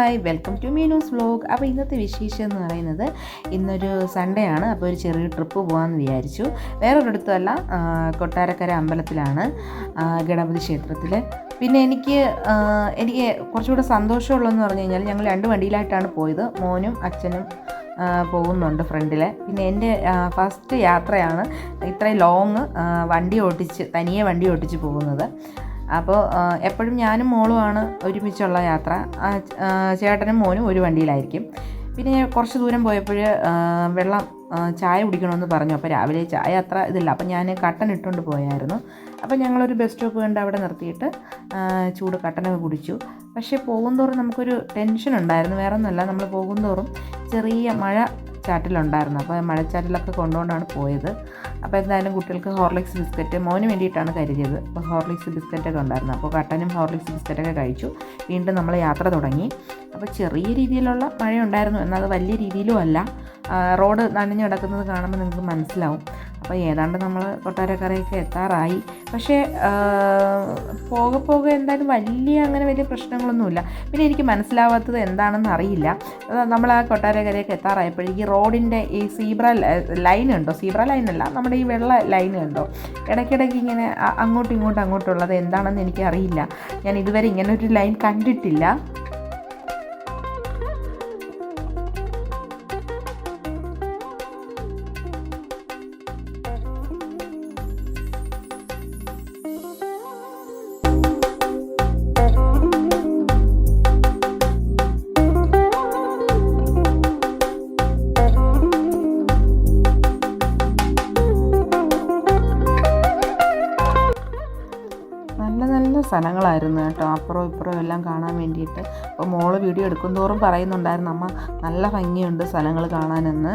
Hi welcome to Meenu's vlog. അപ്പോൾ ഇന്നത്തെ വിശേഷം എന്ന് പറയുന്നത് ഇന്നൊരു സൺഡേ ആണ്. അപ്പോൾ ഒരു ചെറിയ ട്രിപ്പ് പോകാമെന്ന് വിചാരിച്ചു. വേറൊരിടത്തുമല്ല, കൊട്ടാരക്കര അമ്പലത്തിലാണ്, ഗണപതി ക്ഷേത്രത്തിൽ. പിന്നെ എനിക്ക് കുറച്ചുകൂടെ സന്തോഷമുള്ളതെന്ന് പറഞ്ഞു കഴിഞ്ഞാൽ ഞങ്ങൾ 2 വണ്ടിയിലായിട്ടാണ് പോയത്. മോനും അച്ഛനും പോകുന്നുണ്ട് ഫ്രണ്ടിൽ. പിന്നെ എൻ്റെ ഫസ്റ്റ് യാത്രയാണ് ഇത്രയും ലോങ് തനിയെ വണ്ടി ഓട്ടിച്ച് പോകുന്നത്. അപ്പോൾ എപ്പോഴും ഞാനും മോളുമാണ് ഒരുമിച്ചുള്ള യാത്ര. ചേട്ടനും മോനും ഒരു വണ്ടിയിലായിരിക്കും. പിന്നെ കുറച്ച് ദൂരം പോയപ്പോൾ ചായ കുടിക്കണമെന്ന് പറഞ്ഞു. അപ്പോൾ രാവിലെ ചായ അത്ര ഇതില്ല, അപ്പോൾ ഞാൻ കട്ടൻ ഇട്ടുകൊണ്ട് പോയായിരുന്നു. അപ്പോൾ ഞങ്ങളൊരു ബസ് സ്റ്റോപ്പ് കണ്ട് അവിടെ നിർത്തിയിട്ട് ചൂട് കട്ടനൊക്കെ കുടിച്ചു. പക്ഷേ പോകുന്തോറും നമുക്കൊരു ടെൻഷൻ ഉണ്ടായിരുന്നു. വേറെ ഒന്നുമല്ല, നമ്മൾ പോകുന്തോറും ചെറിയ മഴ ചാറ്റിലുണ്ടായിരുന്നു. അപ്പോൾ മഴച്ചാറ്റിലൊക്കെ കൊണ്ടുകൊണ്ടാണ് പോയത്. അപ്പോൾ എന്തായാലും കുട്ടികൾക്ക് ഹോർലിക്സ് ബിസ്ക്കറ്റ് മോന് വേണ്ടിയിട്ടാണ് കരുതിയത്. അപ്പോൾ ഹോർലിക്സ് ബിസ്ക്കറ്റൊക്കെ ഉണ്ടായിരുന്നു. അപ്പോൾ കട്ടനും ഹോർലിക്സ് ബിസ്ക്കറ്റൊക്കെ കഴിച്ചു. വീണ്ടും നമ്മൾ യാത്ര തുടങ്ങി. അപ്പോൾ ചെറിയ രീതിയിലുള്ള മഴയുണ്ടായിരുന്നു, എന്നാൽ അത് വലിയ രീതിയിലും അല്ല. റോഡ് നനഞ്ഞു കിടക്കുന്നത് കാണുമ്പോൾ നിങ്ങൾക്ക് മനസ്സിലാവും. അപ്പോൾ ഏതാണ്ട് നമ്മൾ കൊട്ടാരക്കരയൊക്കെ എത്താറായി. പക്ഷേ പോകെ എന്തായാലും വലിയ പ്രശ്നങ്ങളൊന്നുമില്ല. പിന്നെ എനിക്ക് മനസ്സിലാവാത്തത് എന്താണെന്ന് അറിയില്ല. നമ്മൾ ആ കൊട്ടാരക്കരയൊക്കെ എത്താറായപ്പോഴേക്ക് റോഡിൻ്റെ ഈ സീബ്ര ലൈൻ ഉണ്ടോ, സീബ്ര ലൈനല്ല, നമ്മുടെ ഈ വെള്ള ലൈൻ ഉണ്ടോ, ഇടയ്ക്കിടയ്ക്ക് ഇങ്ങനെ അങ്ങോട്ടുള്ളത് എന്താണെന്ന് എനിക്കറിയില്ല. ഞാൻ ഇതുവരെ ഇങ്ങനെ ഒരു ലൈൻ കണ്ടിട്ടില്ല. നല്ല സ്ഥലങ്ങളായിരുന്നു കേട്ടോ, അപ്പുറവും ഇപ്പുറവും എല്ലാം കാണാൻ വേണ്ടിയിട്ട്. അപ്പോൾ മോള് വീഡിയോ എടുക്കുന്തോറും പറയുന്നുണ്ടായിരുന്നു, അമ്മ നല്ല ഭംഗിയുണ്ട് സ്ഥലങ്ങൾ കാണാനെന്ന്.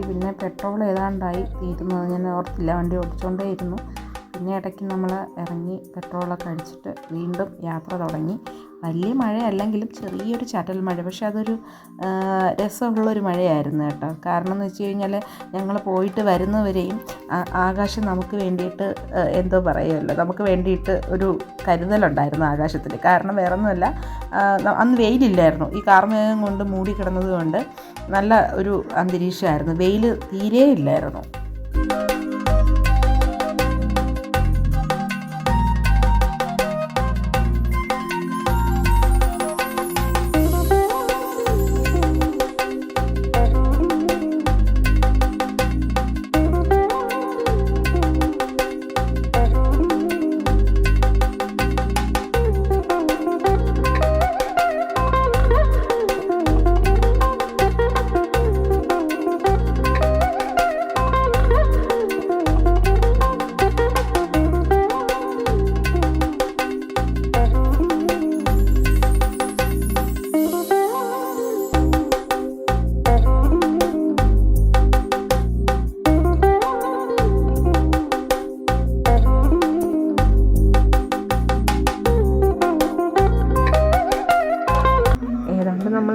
പിന്നെ പെട്രോൾ ഏതാണ്ടായി തീരുന്നത് ഞാൻ ഓർത്തില്ല, വണ്ടി ഓടിച്ചുകൊണ്ടേയിരുന്നു. പിന്നെ ഇടയ്ക്ക് നമ്മൾ ഇറങ്ങി പെട്രോളൊക്കെ അടിച്ചിട്ട് വീണ്ടും യാത്ര തുടങ്ങി. വലിയ മഴയല്ലെങ്കിലും ചെറിയൊരു ചാറ്റൽ മഴ, പക്ഷെ അതൊരു രസമുള്ളൊരു മഴയായിരുന്നു കേട്ടോ. കാരണം എന്ന് വെച്ച് കഴിഞ്ഞാൽ ഞങ്ങൾ പോയിട്ട് വരുന്നവരെയും ആകാശം നമുക്ക് വേണ്ടിയിട്ട് എന്തോ പറയുമല്ലോ, നമുക്ക് വേണ്ടിയിട്ട് ഒരു കരുതലുണ്ടായിരുന്നു ആകാശത്തിൽ. കാരണം വേറൊന്നുമല്ല, അന്ന് വെയിലില്ലായിരുന്നു. ഈ കാർമേഘം കൊണ്ട് മൂടിക്കിടന്നത് കൊണ്ട് നല്ല ഒരു അന്തരീക്ഷമായിരുന്നു, വെയിൽ തീരെ ഇല്ലായിരുന്നു.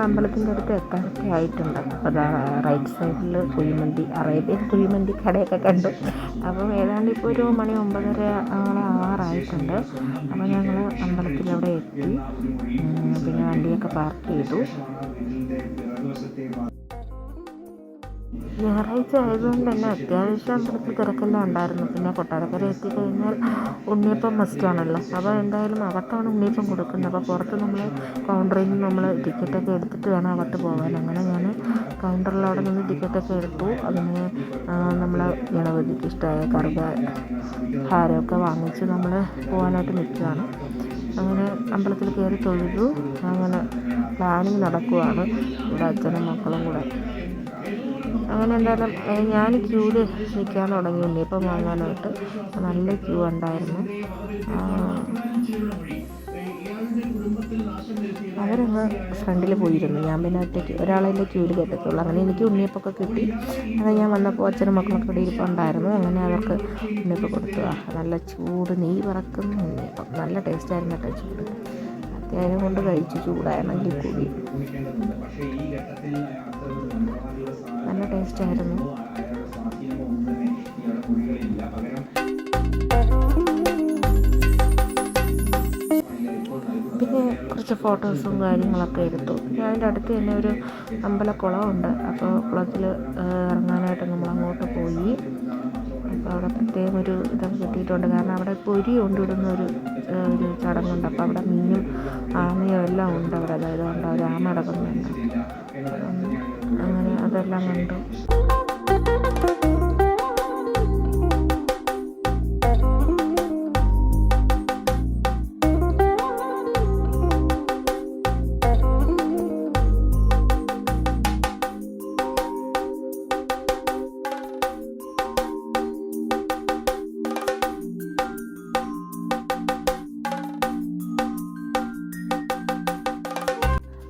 അമ്പലത്തിൻ്റെ അടുത്ത് എത്താനൊക്കെ ആയിട്ടുണ്ട്. അപ്പോൾ അതാ റൈറ്റ് സൈഡിൽ കുഴിമന്തി, അറേബ്യൻ കുഴിമന്തി കടയൊക്കെ കണ്ടു. അപ്പം ഏതാണ്ട് ഇപ്പോൾ ഒരു മണി 9:30 ആവാറായിട്ടുണ്ട്. അപ്പോൾ ഞങ്ങൾ അമ്പലത്തിലവിടെ എത്തി. പിന്നെ വണ്ടിയൊക്കെ പാർക്ക് ചെയ്തു. ഞായറാഴ്ച ആയതുകൊണ്ട് തന്നെ അത്യാവശ്യം അമ്പലത്തിൽ തിരക്കെല്ലാം ഉണ്ടായിരുന്നു. പിന്നെ കൊട്ടാരക്കര എത്തിക്കഴിഞ്ഞാൽ ഉണ്ണിയപ്പം മസ്റ്റാണല്ലോ. അപ്പോൾ എന്തായാലും അകത്താണ് ഉണ്ണിയപ്പം കൊടുക്കുന്നത്. അപ്പോൾ പുറത്ത് നമ്മൾ കൗണ്ടറിൽ നിന്ന് നമ്മൾ ടിക്കറ്റൊക്കെ എടുത്തിട്ട് വേണം അകത്ത് പോകാൻ. അങ്ങനെ ഞാൻ കൗണ്ടറിൽ അവിടെ നിന്ന് ടിക്കറ്റൊക്കെ എടുത്തു. അതിന് നമ്മൾ ഗണപതിക്ക് ഇഷ്ടമായ കറുക ഹാരമൊക്കെ വാങ്ങിച്ച് നമ്മൾ പോകാനായിട്ട് നിൽക്കുകയാണ്. അങ്ങനെ അമ്പലത്തിൽ കയറി തൊഴുതു. അങ്ങനെ പ്ലാനിങ് നടക്കുവാണ് ഇവിടെ അച്ഛനും മക്കളും കൂടെ. അങ്ങനെ എന്തായാലും ഞാൻ ക്യൂവിൽ നിൽക്കാൻ തുടങ്ങി ഉണ്ണിയപ്പം വാങ്ങാനായിട്ട്. നല്ല ക്യൂ ഉണ്ടായിരുന്നു. അവരങ്ങ് ഫ്രണ്ടിൽ പോയിരുന്നു. ഞാൻ പിന്നെ ഒറ്റയ്ക്ക് ഒരാളെ ക്യൂവിൽ കയറ്റത്തുള്ളൂ. അങ്ങനെ എനിക്ക് ഉണ്ണിയപ്പമൊക്കെ കിട്ടി. അത് ഞാൻ വന്നപ്പോൾ അച്ഛനും മക്കളൊക്കെ ഇവിടെ ഇരിപ്പുണ്ടായിരുന്നു. അങ്ങനെ അവർക്ക് ഉണ്ണിയപ്പം കൊടുത്തു. നല്ല ചൂട് നെയ്യ് പറക്കുന്ന ഉണ്ണിയപ്പം. നല്ല ടേസ്റ്റായിരുന്നു കേട്ടോ. ചൂട് അത്യാവശ്യം കൊണ്ട് കഴിച്ചു. ചൂടാണെങ്കിൽ കൂടി നല്ല ടേസ്റ്റായിരുന്നു. പിന്നെ കുറച്ച് ഫോട്ടോസും കാര്യങ്ങളൊക്കെ എടുത്തു. പിന്നെ അതിൻ്റെ അടുത്ത് തന്നെ ഒരു അമ്പലക്കുളമുണ്ട്. അപ്പോൾ കുളത്തിൽ ഇറങ്ങാനായിട്ട് നമ്മൾ അങ്ങോട്ട് പോയി. അപ്പോൾ അവിടെ പ്രത്യേകം ഒരു ഇതൊക്കെ കിട്ടിയിട്ടുണ്ട്. കാരണം അവിടെ പൊരി കൊണ്ടിടുന്ന ഒരു ചടങ്ങുണ്ട്. അപ്പോൾ അവിടെ മീനും ആമയും എല്ലാം ഉണ്ട് അവിടെ. അതായത് കൊണ്ട് ഒരു ആമ അടക്കുന്നുണ്ട്. അങ്ങനെ അതെല്ലാം കണ്ടു.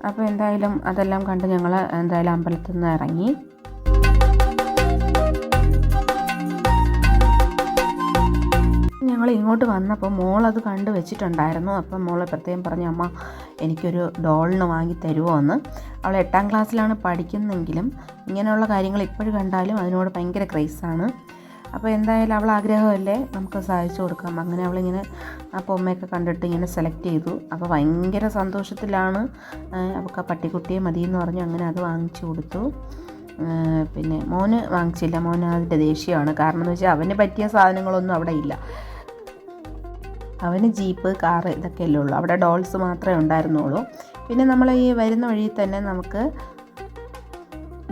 അപ്പോൾ എന്തായാലും അതെല്ലാം കണ്ട് ഞങ്ങൾ എന്തായാലും അമ്പലത്തിൽ നിന്ന് ഇറങ്ങി. ഞങ്ങൾ ഇങ്ങോട്ട് വന്നപ്പോൾ മോളത് കണ്ടു വെച്ചിട്ടുണ്ടായിരുന്നു. അപ്പം മോൾ പ്രത്യേകം പറഞ്ഞു, അമ്മ എനിക്കൊരു ഡോളിന് വാങ്ങി തരുമോ എന്ന്. അവൾ 8ാം ക്ലാസ്സിലാണ് പഠിക്കുന്നെങ്കിലും ഇങ്ങനെയുള്ള കാര്യങ്ങൾ ഇപ്പോഴും കണ്ടാലും അതിനോട് ഭയങ്കര ക്രേസാണ്. അപ്പോൾ എന്തായാലും അവൾ ആഗ്രഹമല്ലേ, നമുക്ക് സാധിച്ചു കൊടുക്കാം. അങ്ങനെ അവളിങ്ങനെ ആ പൊമ്മയൊക്കെ കണ്ടിട്ട് ഇങ്ങനെ സെലക്ട് ചെയ്തു. അപ്പോൾ ഭയങ്കര സന്തോഷത്തിലാണ്. അവൾക്ക് ആ പട്ടിക്കുട്ടിയെ മതിയെന്ന് പറഞ്ഞു. അങ്ങനെ അത് വാങ്ങിച്ചു കൊടുത്തു. പിന്നെ മോന് വാങ്ങിച്ചില്ല. മോന് അതിൻ്റെ ദേഷ്യമാണ്. കാരണം എന്ന് വെച്ചാൽ അവന് പറ്റിയ സാധനങ്ങളൊന്നും അവിടെ ഇല്ല. അവന് ജീപ്പ്, കാറ് ഇതൊക്കെയല്ലേ ഉള്ളൂ. അവിടെ ഡോൾസ് മാത്രമേ ഉണ്ടായിരുന്നുള്ളൂ. പിന്നെ നമ്മൾ ഈ വരുന്ന വഴിയിൽ തന്നെ നമുക്ക്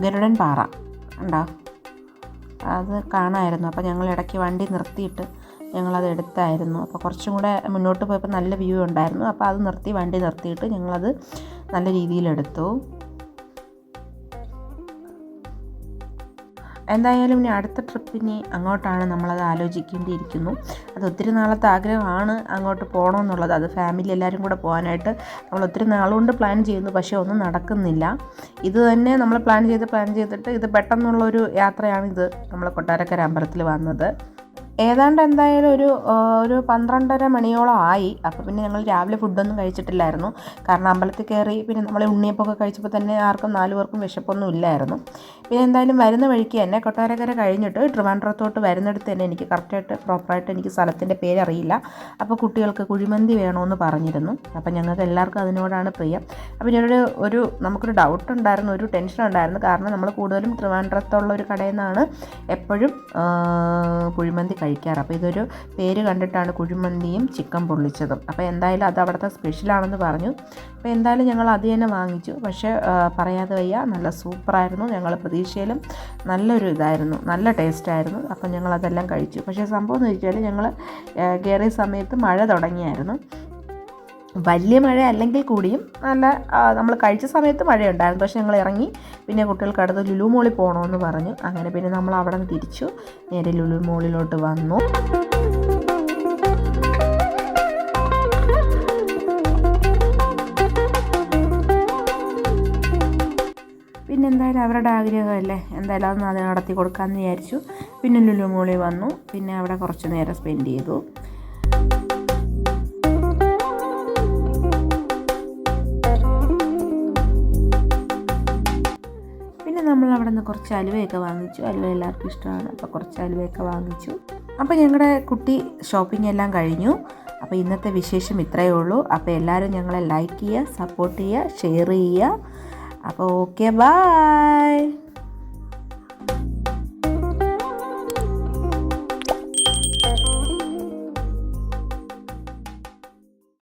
ഗരുഡൻ പാറ ഉണ്ടോ, അത് കാണാമായിരുന്നു. അപ്പോൾ ഞങ്ങൾ ഇടയ്ക്ക് വണ്ടി നിർത്തിയിട്ട് ഞങ്ങളത് എടുത്തായിരുന്നു. അപ്പോൾ കുറച്ചും കൂടെ മുന്നോട്ട് പോയപ്പോൾ നല്ല വ്യൂ ഉണ്ടായിരുന്നു. അപ്പോൾ അത് വണ്ടി നിർത്തിയിട്ട് ഞങ്ങളത് നല്ല രീതിയിലെടുത്തു. എന്തായാലും ഇനി അടുത്ത ട്രിപ്പിന് അങ്ങോട്ടാണ് നമ്മളത് ആലോചിക്കേണ്ടിയിരിക്കുന്നു. അത് ഒത്തിരി നാളത്തെ ആഗ്രഹമാണ് അങ്ങോട്ട് പോകണമെന്നുള്ളത്. അത് ഫാമിലി എല്ലാവരും കൂടെ പോകാനായിട്ട് നമ്മൾ ഒത്തിരി നാളുകൊണ്ട് പ്ലാൻ ചെയ്യുന്നു. പക്ഷേ ഒന്നും നടക്കുന്നില്ല. ഇത് തന്നെ നമ്മൾ പ്ലാൻ ചെയ്തിട്ട് ഇത് പെട്ടെന്നുള്ളൊരു യാത്രയാണ്. ഇത് നമ്മൾ കൊട്ടാരക്കര അമ്പലത്തിൽ വന്നത്. ഏതാണ്ട് എന്തായാലും ഒരു 12:30 മണിയോളം ആയി. അപ്പോൾ പിന്നെ ഞങ്ങൾ രാവിലെ ഫുഡൊന്നും കഴിച്ചിട്ടില്ലായിരുന്നു. കാരണം അമ്പലത്തിൽ കയറി പിന്നെ നമ്മൾ ഉണ്ണിയപ്പമൊക്കെ കഴിച്ചപ്പോൾ തന്നെ ആർക്കും 4 പേർക്കും വിശപ്പൊന്നും ഇല്ലായിരുന്നു. പിന്നെ എന്തായാലും വരുന്ന വഴിക്ക് തന്നെ കൊട്ടാരക്കര കഴിഞ്ഞിട്ട് ട്രിവാൻഡ്രത്തോട്ട് വരുന്നിടത്ത് തന്നെ എനിക്ക് പ്രോപ്പറായിട്ട് എനിക്ക് സ്ഥലത്തിൻ്റെ പേരറിയില്ല. അപ്പോൾ കുട്ടികൾക്ക് കുഴിമന്തി വേണമെന്ന് പറഞ്ഞിരുന്നു. അപ്പോൾ ഞങ്ങൾക്ക് എല്ലാവർക്കും അതിനോടാണ് പ്രിയം. അപ്പോൾ നമുക്കൊരു ഡൗട്ട് ഉണ്ടായിരുന്നു, ഒരു ടെൻഷൻ ഉണ്ടായിരുന്നു. കാരണം നമ്മൾ കൂടുതലും ട്രിവാൻഡ്രത്തുള്ള ഒരു കടയിൽ നിന്നാണ് എപ്പോഴും കുഴിമന്തി കഴിക്കാറ്. അപ്പോൾ ഇതൊരു പേര് കണ്ടിട്ടാണ് കുഴിമന്തിയും ചിക്കൻ പൊള്ളിച്ചതും. അപ്പോൾ എന്തായാലും അത് അവിടുത്തെ സ്പെഷ്യലാണെന്ന് പറഞ്ഞു. അപ്പോൾ എന്തായാലും ഞങ്ങൾ അത് തന്നെ വാങ്ങിച്ചു. പക്ഷേ പറയാതെ വയ്യ, നല്ല സൂപ്പറായിരുന്നു. ഞങ്ങൾ പ്രതീക്ഷയിലും നല്ലൊരു ഇതായിരുന്നു, നല്ല ടേസ്റ്റായിരുന്നു. അപ്പം ഞങ്ങളതെല്ലാം കഴിച്ചു. പക്ഷേ സംഭവം എന്ന് വെച്ചാൽ ഞങ്ങൾ കയറിയ സമയത്ത് മഴ തുടങ്ങിയായിരുന്നു. വലിയ മഴ അല്ലെങ്കിൽ കൂടിയും നല്ല നമ്മൾ കഴിച്ച സമയത്ത് മഴയുണ്ടായിരുന്നു. പക്ഷേ ഞങ്ങൾ ഇറങ്ങി പിന്നെ കുട്ടികൾക്ക് അടുത്ത് ലുലു മോളിൽ പോകണമെന്ന് പറഞ്ഞു. അങ്ങനെ പിന്നെ നമ്മൾ അവിടെ നിന്ന് തിരിച്ചു നേരെ ലുലു മോളിലോട്ട് വന്നു. പിന്നെ എന്തായാലും അവരുടെ ആഗ്രഹമല്ലേ, എന്തായാലും അത് നടത്തി കൊടുക്കാമെന്ന് വിചാരിച്ചു. പിന്നെ ലുലു മോളിൽ വന്നു. പിന്നെ അവിടെ കുറച്ച് നേരം സ്പെൻഡ് ചെയ്തു. കുറച്ച് അലുവയൊക്കെ വാങ്ങിച്ചു. അലുവ എല്ലാവർക്കും ഇഷ്ടമാണ്, അപ്പോൾ കുറച്ച് അലുവയൊക്കെ വാങ്ങിച്ചു. അപ്പോൾ ഞങ്ങളുടെ കുട്ടി ഷോപ്പിംഗ് എല്ലാം കഴിഞ്ഞു. അപ്പോൾ ഇന്നത്തെ വിശേഷം ഇത്രയേ ഉള്ളൂ. അപ്പോൾ എല്ലാവരും ഞങ്ങളെ ലൈക്ക് ചെയ്യുക, സപ്പോർട്ട് ചെയ്യുക, ഷെയർ ചെയ്യുക. അപ്പോൾ ഓക്കെ, ബൈ.